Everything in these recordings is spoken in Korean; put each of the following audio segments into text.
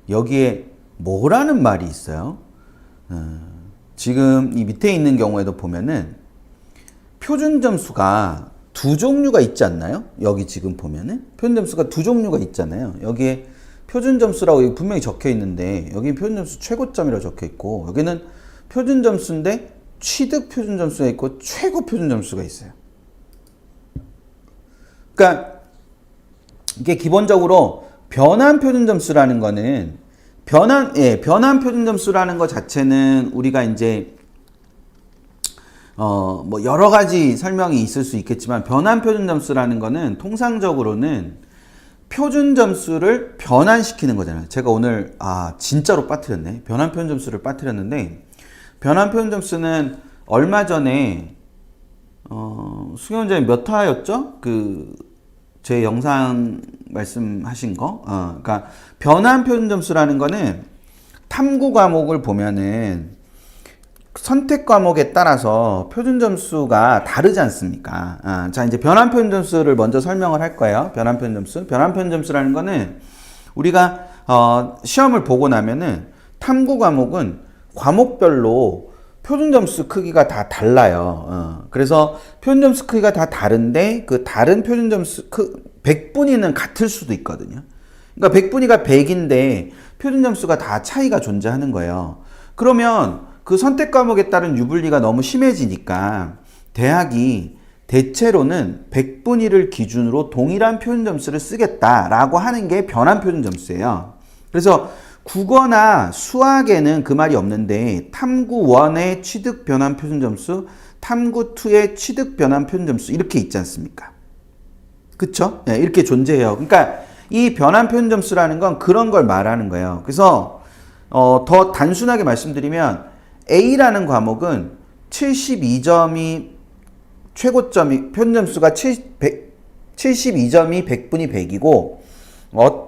여기에 뭐라는 말이 있어요? 지금 이 밑에 있는 경우에도 보면은 표준 점수가 두 종류가 있지 않나요? 여기 지금 보면은 표준 점수가 두 종류가 있잖아요. 여기에 표준 점수라고 여기 분명히 적혀 있는데 여기 표준 점수 최고점이라고 적혀 있고 여기는 표준 점수인데 취득 표준 점수가 있고 최고 표준 점수가 있어요. 그러니까 이게 기본적으로 변환 표준 점수라는 거는 변환 표준 점수라는 것 자체는 우리가 이제 뭐 여러 가지 설명이 있을 수 있겠지만 변환 표준 점수라는 거는 통상적으로는 표준 점수를 변환시키는 거잖아요. 제가 오늘 진짜로 빠뜨렸네. 변환 표준 점수를 빠뜨렸는데 변환 표준 점수는 얼마 전에 수경 원장님 몇 화였죠? 제 영상 말씀하신 거. 그러니까 변환 표준 점수라는 거는 탐구 과목을 보면은 선택 과목에 따라서 표준 점수가 다르지 않습니까? 자, 이제 변환 표준 점수를 먼저 설명을 할 거예요. 변환 표준 점수. 변환 표준 점수라는 거는 우리가 시험을 보고 나면은 탐구 과목은 과목별로 표준 점수 크기가 다 달라요. 그래서 표준 점수 크기가 다 다른데 그 다른 표준 점수 100분위는 같을 수도 있거든요. 그러니까 100분위가 100인데 표준 점수가 다 차이가 존재하는 거예요. 그러면 그 선택 과목에 따른 유불리가 너무 심해지니까 대학이 대체로는 100분위를 기준으로 동일한 표준 점수를 쓰겠다라고 하는 게 변환 표준 점수예요. 그래서 국어나 수학에는 그 말이 없는데 탐구 1의 취득 변환 표준 점수, 탐구 2의 취득 변환 표준 점수 이렇게 있지 않습니까? 그쵸? 네, 이렇게 존재해요. 그러니까 이 변환 표준 점수라는 건 그런 걸 말하는 거예요. 그래서 더 단순하게 말씀드리면 A라는 과목은 72점이 최고점이 표준 점수가 72점이 100분이 100이고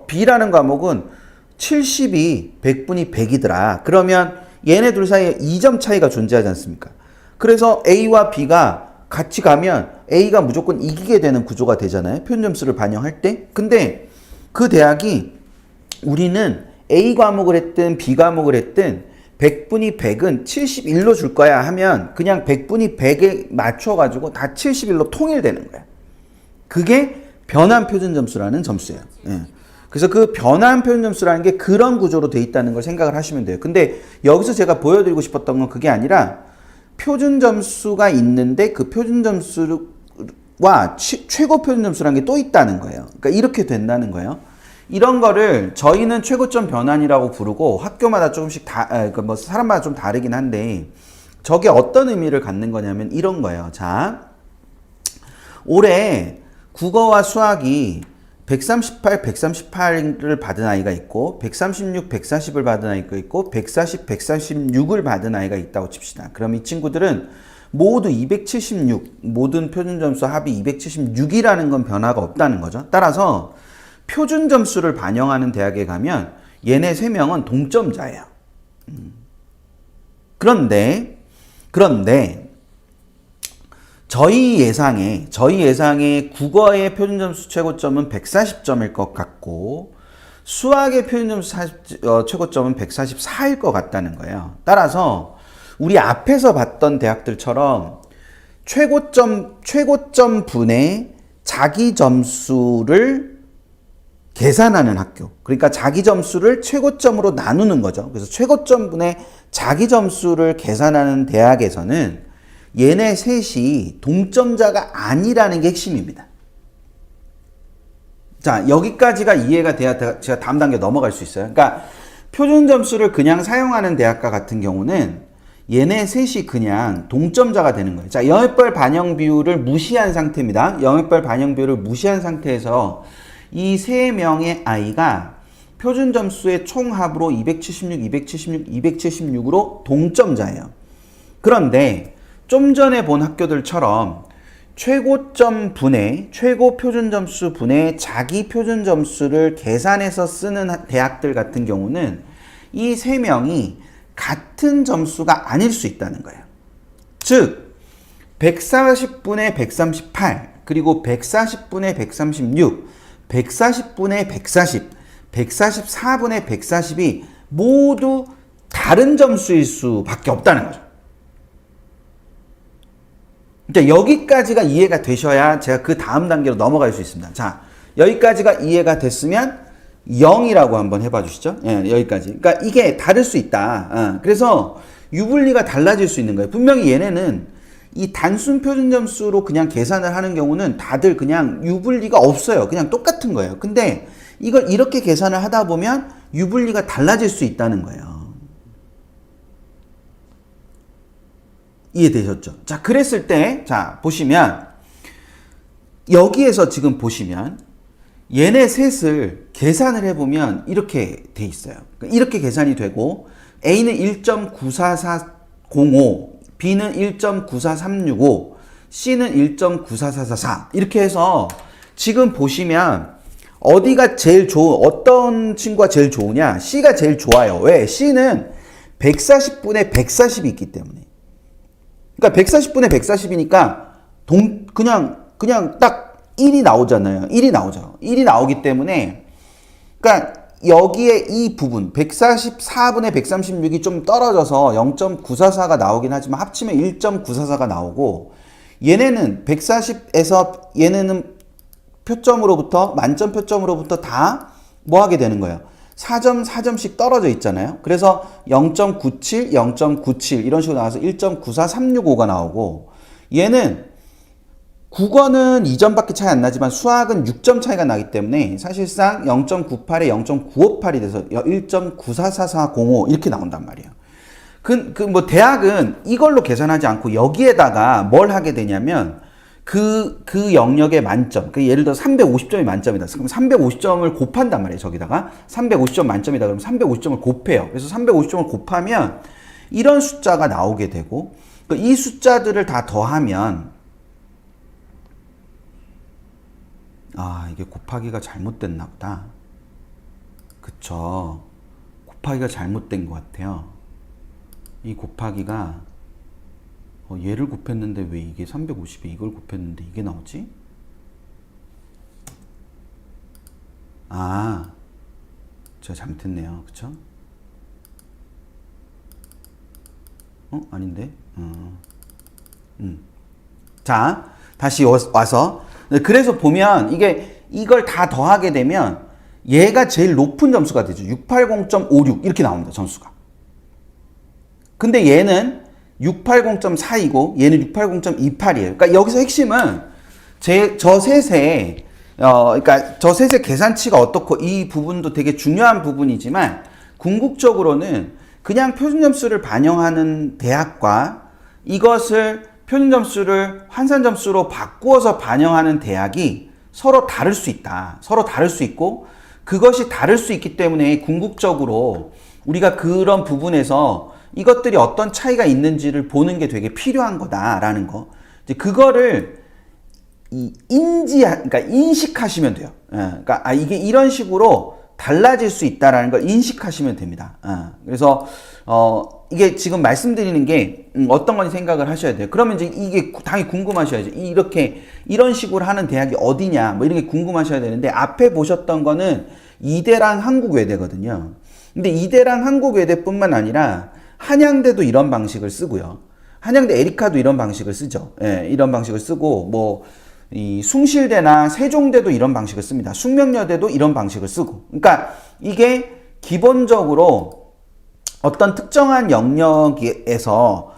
B라는 과목은 70이 100분이 100이더라. 그러면 얘네 둘 사이에 2점 차이가 존재하지 않습니까? 그래서 A와 B가 같이 가면 A가 무조건 이기게 되는 구조가 되잖아요. 표준 점수를 반영할 때. 근데 그 대학이 우리는 A 과목을 했든 B 과목을 했든 100분이 100은 71로 줄 거야 하면 그냥 100분이 100에 맞춰가지고 다 71로 통일되는 거야. 그게 변환 표준 점수라는 점수예요. 예. 그래서 그 변환 표준 점수라는 게 그런 구조로 돼 있다는 걸 생각을 하시면 돼요. 근데 여기서 제가 보여드리고 싶었던 건 그게 아니라 표준 점수가 있는데 그 표준 점수와 최고 표준 점수라는 게 또 있다는 거예요. 그러니까 이렇게 된다는 거예요. 이런 거를 저희는 최고점 변환이라고 부르고 학교마다 조금씩 뭐 사람마다 좀 다르긴 한데 저게 어떤 의미를 갖는 거냐면 이런 거예요. 자, 올해 국어와 수학이 138, 138을 받은 아이가 있고 136, 140을 받은 아이가 있고 140, 146을 받은 아이가 있다고 칩시다. 그럼 이 친구들은 모두 276, 모든 표준 점수 합이 276이라는 건 변화가 없다는 거죠. 따라서 표준 점수를 반영하는 대학에 가면 얘네 3명은 동점자예요. 그런데 저희 예상에 국어의 표준 점수 최고점은 140점일 것 같고 수학의 표준 점수 최고점은 144일 것 같다는 거예요. 따라서 우리 앞에서 봤던 대학들처럼 최고점 분의 자기 점수를 계산하는 학교. 그러니까 자기 점수를 최고점으로 나누는 거죠. 그래서 최고점 분의 자기 점수를 계산하는 대학에서는 얘네 셋이 동점자가 아니라는 게 핵심입니다. 자, 여기까지가 이해가 돼야 제가 다음 단계 넘어갈 수 있어요. 그러니까 표준 점수를 그냥 사용하는 대학과 같은 경우는 얘네 셋이 그냥 동점자가 되는 거예요. 자, 영역별 반영 비율을 무시한 상태입니다. 영역별 반영 비율을 무시한 상태에서 이 3명의 아이가 표준 점수의 총합으로 276, 276, 276으로 동점자예요. 그런데 좀 전에 본 학교들처럼 최고점 분의 최고 표준 점수 분의 자기 표준 점수를 계산해서 쓰는 대학들 같은 경우는 이 3명이 같은 점수가 아닐 수 있다는 거예요. 즉 140분의 138 그리고 140분의 136 140분의 140 144분의 140이 모두 다른 점수일 수밖에 없다는 거죠. 그러니까 여기까지가 이해가 되셔야 제가 그 다음 단계로 넘어갈 수 있습니다. 자, 여기까지가 이해가 됐으면 0이라고 한번 해봐 주시죠. 예, 여기까지. 그러니까 이게 다를 수 있다. 그래서 유불리가 달라질 수 있는 거예요. 분명히 얘네는 이 단순 표준 점수로 그냥 계산을 하는 경우는 다들 그냥 유불리가 없어요. 그냥 똑같은 거예요. 근데 이걸 이렇게 계산을 하다 보면 유불리가 달라질 수 있다는 거예요. 이해되셨죠? 자, 그랬을 때, 자, 보시면, 여기에서 지금 보시면, 얘네 셋을 계산을 해보면 이렇게 돼 있어요. 이렇게 계산이 되고, A는 1.94405, B는 1.94365, C는 1.94444. 이렇게 해서 지금 보시면, 어디가 제일 어떤 친구가 제일 좋으냐? C가 제일 좋아요. 왜? C는 140분의 140이 있기 때문에. 그러니까 140분의 140이니까 그냥 딱 1이 나오잖아요. 1이 나오죠. 1이 나오기 때문에 그러니까 여기에 이 부분 144분의 136이 좀 떨어져서 0.944가 나오긴 하지만 합치면 1.944가 나오고 얘네는 140에서 얘네는 표점으로부터 만점 표점으로부터 다 뭐 하게 되는 거예요. 4점, 4점씩 떨어져 있잖아요. 그래서 0.97, 0.97 이런 식으로 나와서 1.94365가 나오고 얘는 국어는 2점밖에 차이 안 나지만 수학은 6점 차이가 나기 때문에 사실상 0.98에 0.958이 돼서 1.944405 이렇게 나온단 말이에요. 뭐 대학은 이걸로 계산하지 않고 여기에다가 뭘 하게 되냐면 그 영역의 만점, 예를 들어 350점이 만점이다. 그럼 350점을 곱한단 말이에요. 저기다가 350점 만점이다. 그러면 350점을 곱해요. 그래서 350점을 곱하면 이런 숫자가 나오게 되고 이 숫자들을 다 더하면 이게 곱하기가 잘못됐나 보다. 그쵸. 곱하기가 잘못된 것 같아요. 이 곱하기가 얘를 곱했는데 왜 이게 350에 이걸 곱했는데 이게 나오지? 제가 잘못했네요. 그쵸? 아닌데? 자, 다시 와서. 그래서 보면 이걸 다 더하게 되면 얘가 제일 높은 점수가 되죠. 680.56 이렇게 나옵니다. 점수가. 근데 얘는 680.4이고 얘는 680.28이에요. 그러니까 여기서 핵심은 저 셋의 그러니까 저 셋의 계산치가 어떻고 이 부분도 되게 중요한 부분이지만 궁극적으로는 그냥 표준점수를 반영하는 대학과 이것을 표준점수를 환산점수로 바꾸어서 반영하는 대학이 서로 다를 수 있다. 서로 다를 수 있고 그것이 다를 수 있기 때문에 궁극적으로 우리가 그런 부분에서 이것들이 어떤 차이가 있는지를 보는 게 되게 필요한 거다라는 거. 이제 그거를 그러니까 인식하시면 돼요. 그러니까 이게 이런 식으로 달라질 수 있다라는 걸 인식하시면 됩니다. 그래서 이게 지금 말씀드리는 게 어떤 건지 생각을 하셔야 돼요. 그러면 이제 이게 당연히 궁금하셔야죠. 이런 식으로 하는 대학이 어디냐, 뭐 이런 게 궁금하셔야 되는데 앞에 보셨던 거는 이대랑 한국외대거든요. 근데 이대랑 한국외대뿐만 아니라 한양대도 이런 방식을 쓰고요. 한양대 에리카도 이런 방식을 쓰죠. 예, 이런 방식을 쓰고 뭐 이 숭실대나 세종대도 이런 방식을 씁니다. 숙명여대도 이런 방식을 쓰고. 그러니까 이게 기본적으로 어떤 특정한 영역에서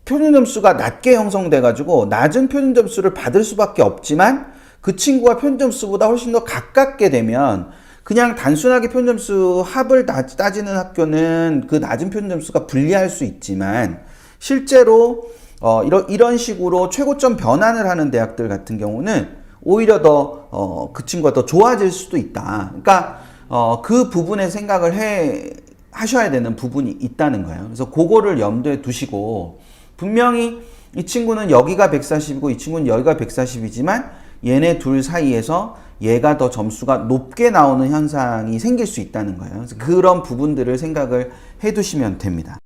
표준점수가 낮게 형성돼 가지고 낮은 표준점수를 받을 수밖에 없지만 그 친구가 표준점수보다 훨씬 더 가깝게 되면 그냥 단순하게 표준점수 합을 따지는 학교는 그 낮은 표준점수가 불리할 수 있지만 실제로 이런 식으로 최고점 변환을 하는 대학들 같은 경우는 오히려 더 그 친구가 더 좋아질 수도 있다. 그러니까 그 부분에 생각을 하셔야 되는 부분이 있다는 거예요. 그래서 그거를 염두에 두시고 분명히 이 친구는 여기가 140이고 이 친구는 여기가 140이지만 얘네 둘 사이에서 얘가 더 점수가 높게 나오는 현상이 생길 수 있다는 거예요. 그래서 그런 부분들을 생각을 해 두시면 됩니다.